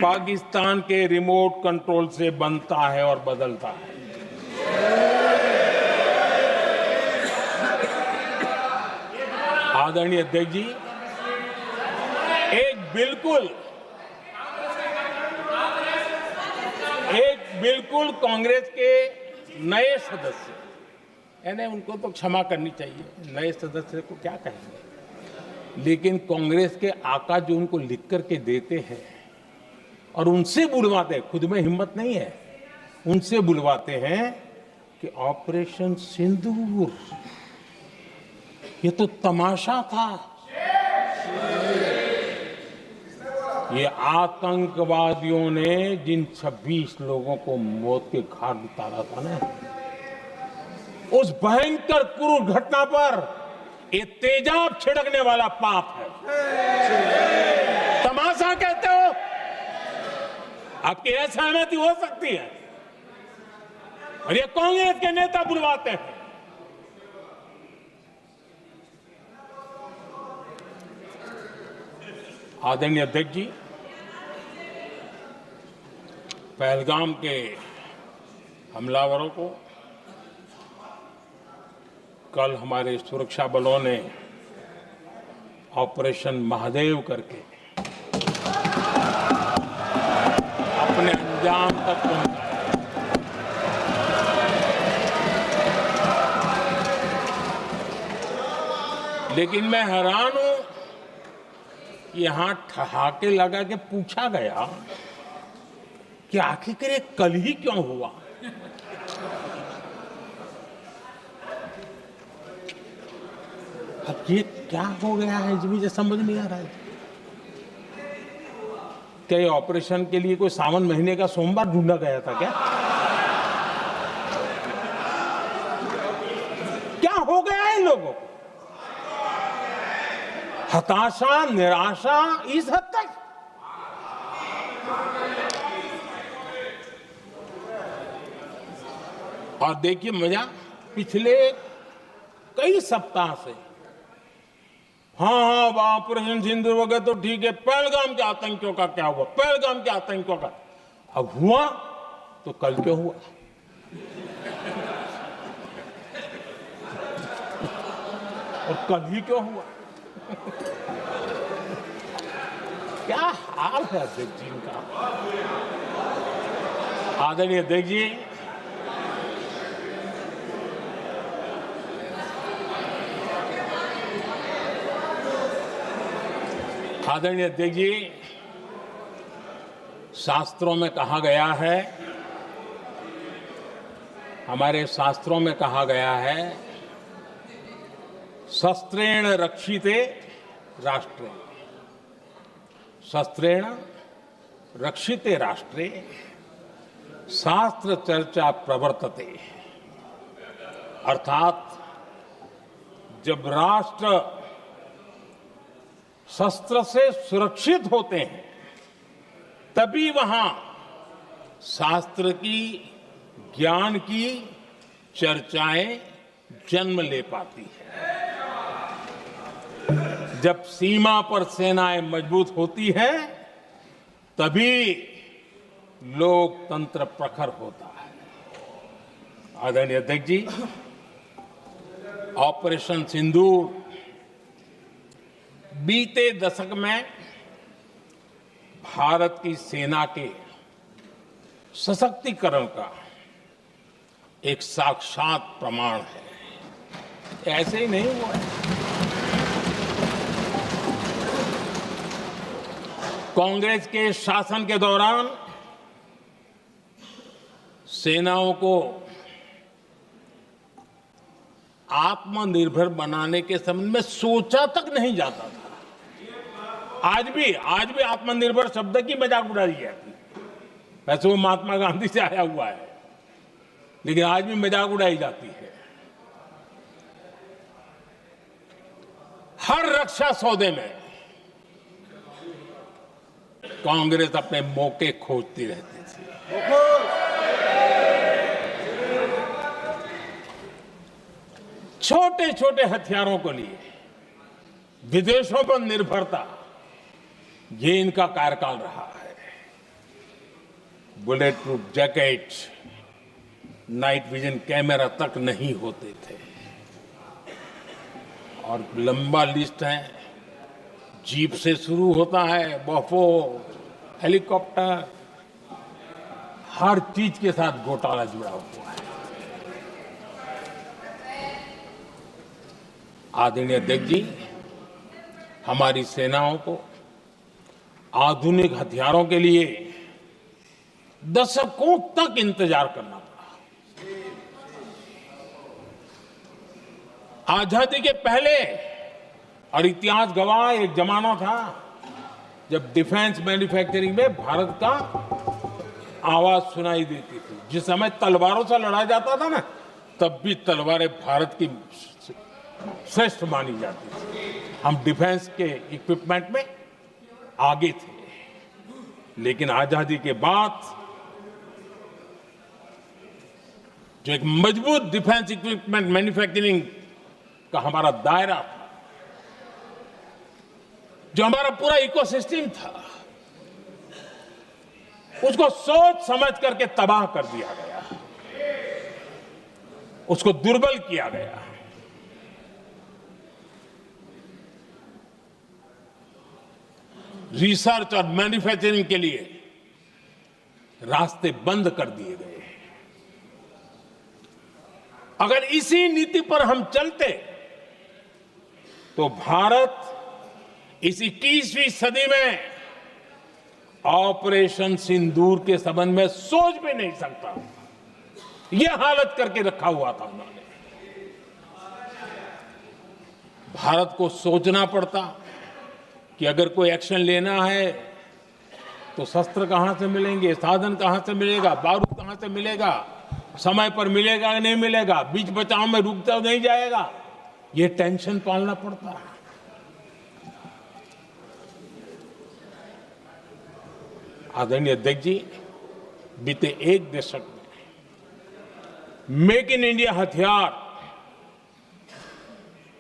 पाकिस्तान के remote control से बनता है और बदलता है। आदरणीय अध्यक्ष जी, एक बिल्कुल कांग्रेस के नए सदस्य, यानी उनको तो क्षमा करनी चाहिए, नए सदस्य को क्या कहेंगे, लेकिन कांग्रेस के आका जो उनको लिख करके देते हैं और उनसे बुलवाते हैं, खुद में हिम्मत नहीं है, उनसे बुलवाते हैं कि ऑपरेशन सिंदूर ये तो तमाशा था, ये आतंकवादियों ने जिन 26 लोगों को मौत के घाट उतारा था ना, उस भयंकर क्रूर घटना पर ये तेजाब छिड़कने वाला पाप है। तमाशा कहते हो? आपकी असहमति हो सकती है, और ये कांग्रेस के नेता बुलवाते हैं। आदरणीय अध्यक्ष जी, पहलगाम के हमलावरों को कल हमारे सुरक्षा बलों ने ऑपरेशन महादेव करके अपने अंजाम तक पहुंचाया। लेकिन मैं हैरान हूं कि यहां ठहाके लगा के पूछा गया कि आखिर ये कल ही क्यों हुआ। अब ये क्या हो गया है मुझे समझ नहीं आ रहा है। क्या ये ऑपरेशन के लिए कोई सावन महीने का सोमवार ढूंढा गया था क्या? क्या हो गया है इन लोगों को? हताशा, निराशा इस हद तक। और देखिए मजा, पिछले कई सप्ताह से हाँ ऑपरेशन सिंदूर हो गया तो ठीक है, पहलगाम के आतंकियों का क्या हुआ, पहलगाम के आतंकियों का अब हुआ तो कल क्यों हुआ? और कल ही क्यों हुआ? क्या हाल है अध्यक्ष जी का। आदरणीय अध्यक्ष जी, आदरणीय अध्यक्ष जी, शास्त्रों में कहा गया है, हमारे शास्त्रों में कहा गया है, शस्त्रेण रक्षिते राष्ट्रे, शस्त्रेण रक्षिते राष्ट्रे शास्त्र चर्चा प्रवर्तते। अर्थात जब राष्ट्र शस्त्र से सुरक्षित होते हैं तभी वहां शास्त्र की, ज्ञान की चर्चाएं जन्म ले पाती है। जब सीमा पर सेनाएं मजबूत होती हैं तभी लोकतंत्र प्रखर होता है। आदरणीय अध्यक्ष जी, ऑपरेशन सिंदूर बीते दशक में भारत की सेना के सशक्तिकरण का एक साक्षात प्रमाण है। ऐसे ही नहीं हुआ है। कांग्रेस के शासन के दौरान सेनाओं को आत्मनिर्भर बनाने के संबंध में सोचा तक नहीं जाता था। आज भी आत्मनिर्भर शब्द की मजाक उड़ाई जाती है। वैसे वो महात्मा गांधी से आया हुआ है, लेकिन आज भी मजाक उड़ाई जाती है। हर रक्षा सौदे में कांग्रेस अपने मौके खोजती रहती थी। छोटे छोटे हथियारों को लिए विदेशों पर निर्भरता, ये इनका कार्यकाल रहा है। Bullet proof jacket, night vision camera तक नहीं होते थे। और लंबा लिस्ट है, जीप से शुरू होता है, बफो, हेलीकॉप्टर, हर चीज के साथ घोटाला जुड़ा हुआ है। आदरणीय अध्यक्ष जी, हमारी सेनाओं को आधुनिक हथियारों के लिए दशकों तक इंतजार करना पड़ा। आजादी के पहले, और इतिहास गवाह, एक जमाना था जब डिफेंस मैन्युफैक्चरिंग में भारत का आवाज सुनाई देती थी। जिस समय तलवारों से लड़ा जाता था ना, तब भी तलवारें भारत की श्रेष्ठ मानी जाती थी। हम डिफेंस के इक्विपमेंट में आगे थे। लेकिन आजादी के बाद जो एक मजबूत डिफेंस इक्विपमेंट मैन्युफैक्चरिंग का हमारा दायरा था, जो हमारा पूरा इकोसिस्टम था, उसको सोच समझ करके तबाह कर दिया गया, उसको दुर्बल किया गया। रिसर्च और मैन्युफैक्चरिंग के लिए रास्ते बंद कर दिए गए। अगर इसी नीति पर हम चलते तो भारत इस 21वीं सदी में ऑपरेशन सिंदूर के संबंध में सोच भी नहीं सकता। यह हालत करके रखा हुआ था उन्होंने। भारत को सोचना पड़ता कि अगर कोई एक्शन लेना है तो शस्त्र कहां से मिलेंगे, साधन कहां से मिलेगा, बारूद कहां से मिलेगा, समय पर मिलेगा या नहीं मिलेगा, बीच बचाव में रुक तो नहीं जाएगा, ये टेंशन पालना पड़ता है। आदरणीय अध्यक्ष जी, बीते एक दशक में मेक इन इंडिया हथियार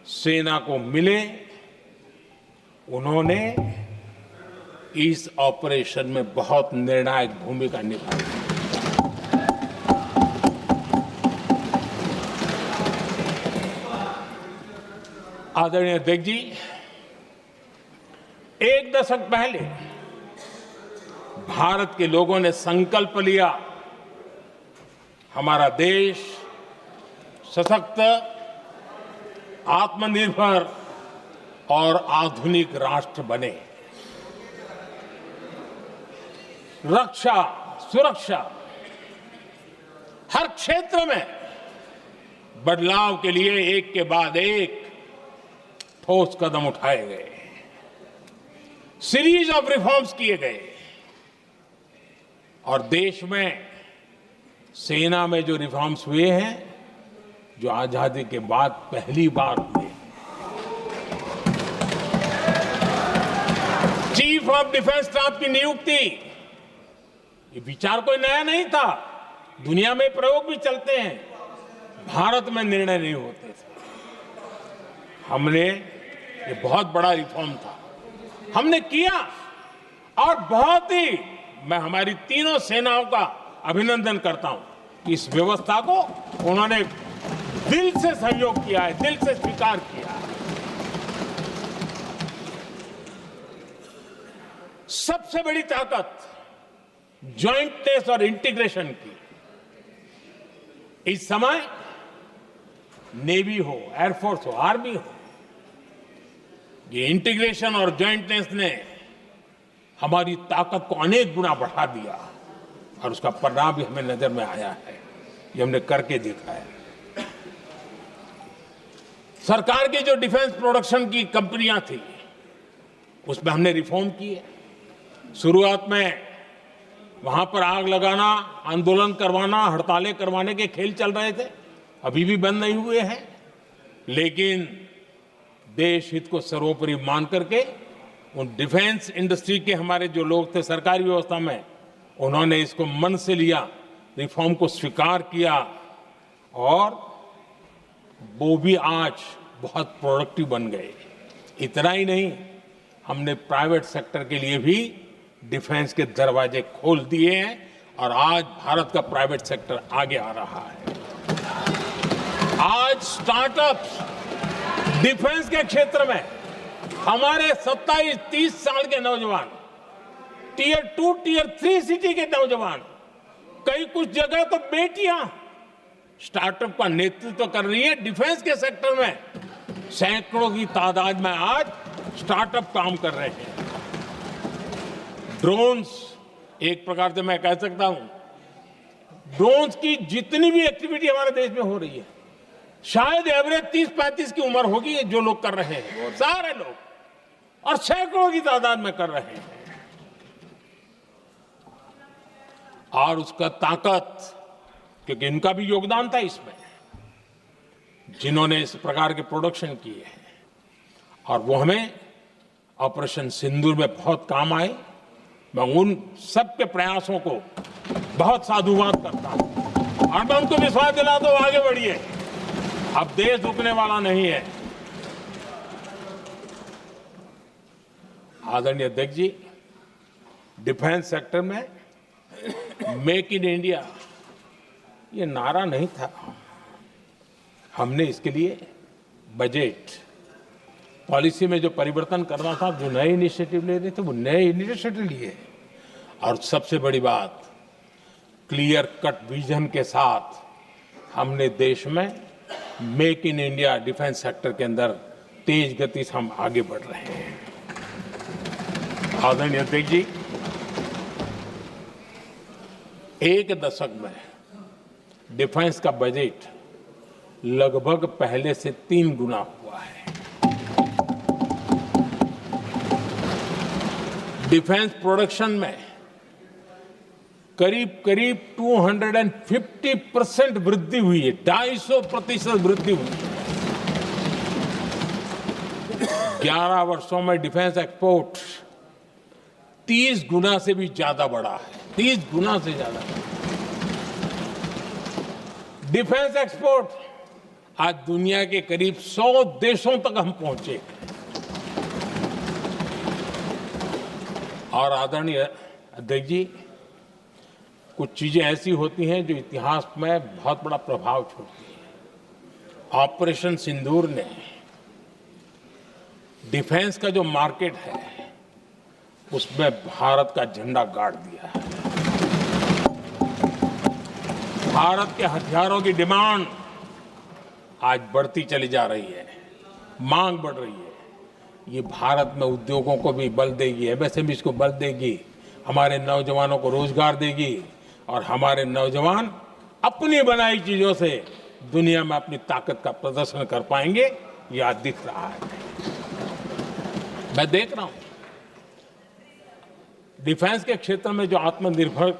सेना को मिले, उन्होंने इस ऑपरेशन में बहुत निर्णायक भूमिका निभाई। आदरणीय अध्यक्ष जी, एक दशक पहले भारत के लोगों ने संकल्प लिया, हमारा देश सशक्त, आत्मनिर्भर और आधुनिक राष्ट्र बने। रक्षा, सुरक्षा, हर क्षेत्र में बदलाव के लिए एक के बाद एक ठोस कदम उठाए गए, सीरीज ऑफ रिफॉर्म्स किए गए, और देश में सेना में जो रिफॉर्म्स हुए हैं, जो आजादी के बाद पहली बार हुए। चीफ ऑफ डिफेंस स्टाफ की नियुक्ति, ये विचार कोई नया नहीं था, दुनिया में प्रयोग भी चलते हैं, भारत में निर्णय नहीं होते थे। हमने, ये बहुत बड़ा रिफॉर्म था, हमने किया, और बहुत ही मैं हमारी तीनों सेनाओं का अभिनंदन करता हूं कि इस व्यवस्था को उन्होंने दिल से सहयोग किया है, दिल से स्वीकार किया है। सबसे बड़ी ताकत जॉइंटनेस और इंटीग्रेशन की इस समय नेवी हो, एयरफोर्स हो, आर्मी हो, ये इंटीग्रेशन और जॉइंटनेस ने हमारी ताकत को अनेक गुना बढ़ा दिया, और उसका परिणाम भी हमें नजर में आया है, ये हमने करके देखा है। सरकार की जो डिफेंस प्रोडक्शन की कंपनियां थी, उसमें हमने रिफॉर्म किए। शुरुआत में वहां पर आग लगाना, आंदोलन करवाना, हड़तालें करवाने के खेल चल रहे थे, अभी भी बंद नहीं हुए हैं, लेकिन देश हित को सर्वोपरि मान करके उन डिफेंस इंडस्ट्री के हमारे जो लोग थे सरकारी व्यवस्था में, उन्होंने इसको मन से लिया, रिफॉर्म को स्वीकार किया, और वो भी आज बहुत प्रोडक्टिव बन गए। इतना ही नहीं, हमने प्राइवेट सेक्टर के लिए भी डिफेंस के दरवाजे खोल दिए हैं, और आज भारत का प्राइवेट सेक्टर आगे आ रहा है। आज स्टार्टअप्स डिफेंस के क्षेत्र में हमारे 27-30 साल के नौजवान, टियर 2, टियर 3 सिटी के नौजवान, कई कुछ जगह तो बेटियां स्टार्टअप का नेतृत्व कर रही है। डिफेंस के सेक्टर में सैकड़ों की तादाद में आज स्टार्टअप काम कर रहे हैं। ड्रोन्स, एक प्रकार से मैं कह सकता हूं, ड्रोन्स की जितनी भी एक्टिविटी हमारे देश में हो रही है, शायद एवरेज 30-35 की उम्र होगी जो लोग कर रहे हैं, वो सारे लोग, और सैकड़ों की तादाद में कर रहे हैं। और उसका ताकत, क्योंकि इनका भी योगदान था इसमें, जिन्होंने इस प्रकार के प्रोडक्शन किए हैं, और वो हमें ऑपरेशन सिंदूर में बहुत काम आए। मैं उन सबके प्रयासों को बहुत साधुवाद करता हूं और मैं उनको विश्वास दिलाता हूं, आगे बढ़िए, अब देश रुकने वाला नहीं है। आदरणीय अध्यक्ष जी, डिफेंस सेक्टर में मेक इन इंडिया ये नारा नहीं था। हमने इसके लिए बजट पॉलिसी में जो परिवर्तन करना था, जो नए इनिशिएटिव ले रहे थे, वो नए इनिशिएटिव लिए। और सबसे बड़ी बात, क्लियर कट विजन के साथ हमने देश में make in India defence sector के अंदर तेज गति से हम आगे बढ़ रहे हैं। आदरणीय अध्यक्ष जी, एक दशक में डिफेंस का बजट लगभग पहले से 3 गुना हुआ है। डिफेंस प्रोडक्शन में करीब करीब 250% वृद्धि हुई है, 250% वृद्धि हुई है। 11 वर्षों में डिफेंस एक्सपोर्ट 30 गुना से भी ज्यादा बढ़ा है, 30 गुना से ज्यादा। डिफेंस एक्सपोर्ट आज दुनिया के करीब 100 देशों तक हम पहुंचे। और आदरणीय अध्यक्ष जी, कुछ चीजें ऐसी होती हैं जो इतिहास में बहुत बड़ा प्रभाव छोड़ती हैं। ऑपरेशन सिंदूर ने डिफेंस का जो मार्केट है उसमें भारत का झंडा गाड़ दिया है। भारत के हथियारों की डिमांड आज बढ़ती चली जा रही है, मांग बढ़ रही है। ये भारत में उद्योगों को भी बल देगी, एमएसएमई को बल देगी, हमारे नौजवानों को रोजगार देगी, और हमारे नौजवान अपनी बनाई चीजों से दुनिया में अपनी ताकत का प्रदर्शन कर पाएंगे। ये आज दिख रहा है, मैं देख रहा हूं। डिफेंस के क्षेत्र में जो आत्मनिर्भर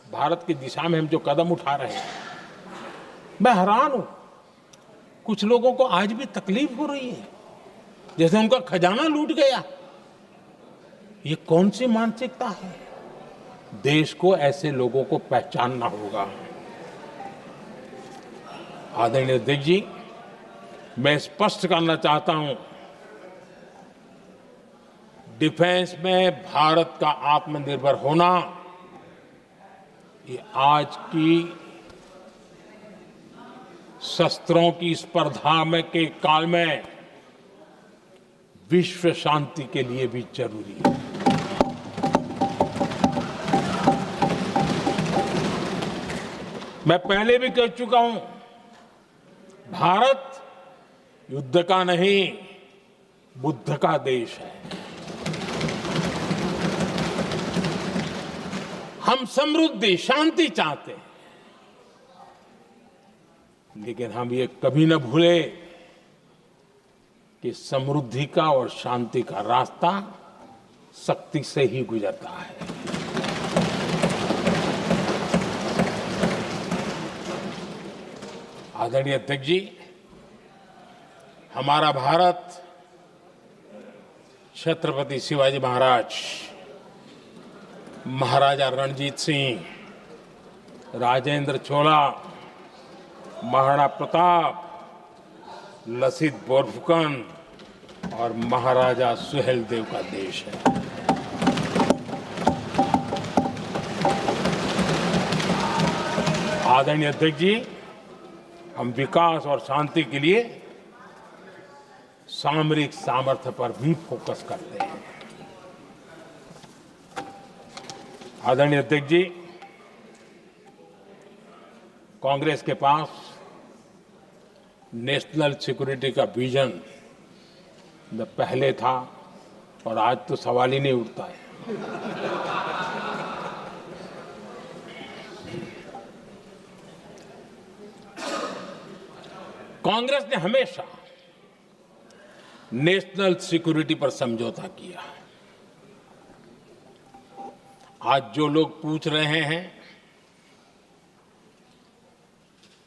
भारत की दिशा में हम जो कदम उठा रहे हैं, मैं हैरान हूं। कुछ लोगों को आज भी तकलीफ हो रही है, जैसे उनका खजाना लूट गया। ये कौन सी मानसिकता है? देश को ऐसे लोगों को पहचानना होगा। आदरणीय अध्यक्ष जी, मैं स्पष्ट करना चाहता हूं, डिफेंस में भारत का आत्मनिर्भर होना ये आज की शस्त्रों की स्पर्धा में के काल में विश्व शांति के लिए भी जरूरी है। मैं पहले भी कह चुका हूं, भारत युद्ध का नहीं, बुद्ध का देश है। हम समृद्धि, शांति चाहते हैं, लेकिन हम ये कभी न भूले कि समृद्धि का और शांति का रास्ता शक्ति से ही गुजरता है। आदरणीय अध्यक्ष जी, हमारा भारत छत्रपति शिवाजी महाराज, महाराजा रणजीत सिंह, राजेंद्र चोला, महाराणा प्रताप, लसित बोरफुकन और महाराजा सुहेलदेव का देश है। आदरणीय अध्यक्ष जी, हम विकास और शांति के लिए सामरिक सामर्थ्य पर भी फोकस करते हैं। आदरणीय अध्यक्ष जी, कांग्रेस के पास नेशनल सिक्योरिटी का विजन पहले था और आज तो सवाल ही नहीं उठता है। कांग्रेस ने हमेशा नेशनल सिक्योरिटी पर समझौता किया। आज जो लोग पूछ रहे हैं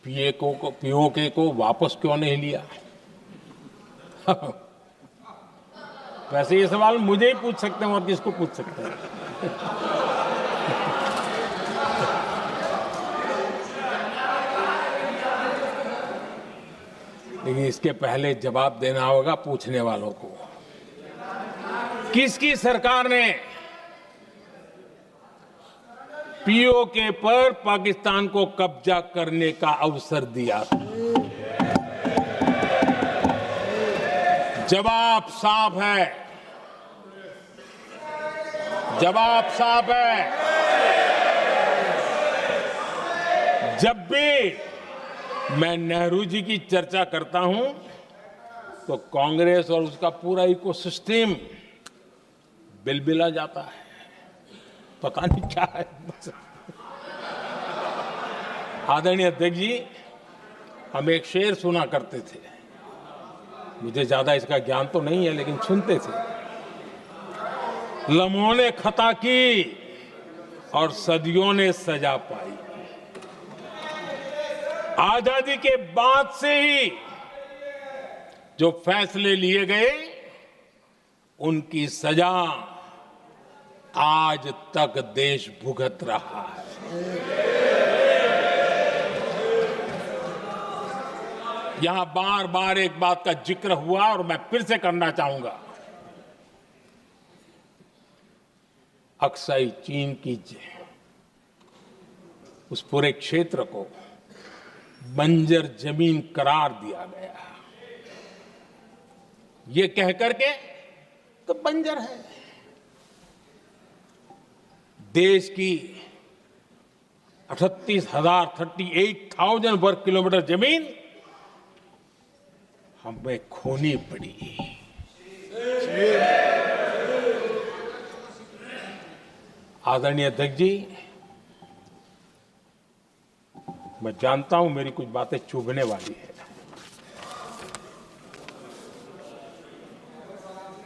पीओके को वापस क्यों नहीं लिया, वैसे ये सवाल मुझे ही पूछ सकते हैं और किसको पूछ सकते हैं। लेकिन इसके पहले जवाब देना होगा पूछने वालों को। किसकी सरकार ने पीओके पर पाकिस्तान को कब्जा करने का अवसर दिया? जवाब साफ है, जवाब साफ है। जब भी मैं नेहरू जी की चर्चा करता हूं तो कांग्रेस और उसका पूरा इकोसिस्टम बिलबिला जाता है, पता नहीं क्या है। आदरणीय अध्यक्ष जी, हम एक शेर सुना करते थे, मुझे ज्यादा इसका ज्ञान तो नहीं है लेकिन सुनते थे। लम्हों ने खता की और सदियों ने सजा पाई। आजादी के बाद से ही जो फैसले लिए गए उनकी सजा आज तक देश भुगत रहा है। यहां बार बार एक बात का जिक्र हुआ और मैं फिर से करना चाहूंगा। अक्साई चीन की उस पूरे क्षेत्र को बंजर जमीन करार दिया गया। ये कह करके तो बंजर है। देश की 38,000 वर्ग किलोमीटर जमीन हमें खोनी पड़ी। आदरणीय अध्यक्ष जी, मैं जानता हूं मेरी कुछ बातें चुभने वाली है।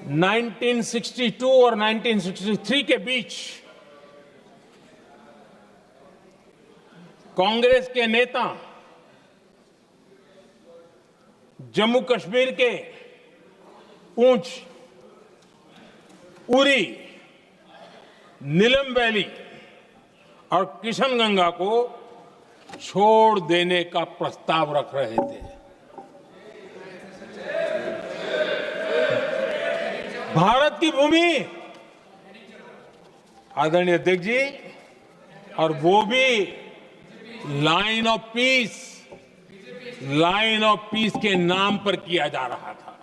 1962 और 1963 के बीच कांग्रेस के नेता जम्मू कश्मीर के पूंछ, उरी, नीलम वैली और किशनगंगा को छोड़ देने का प्रस्ताव रख रहे थे। भारत की भूमि, आदरणीय अध्यक्ष जी, और वो भी लाइन ऑफ पीस के नाम पर किया जा रहा था।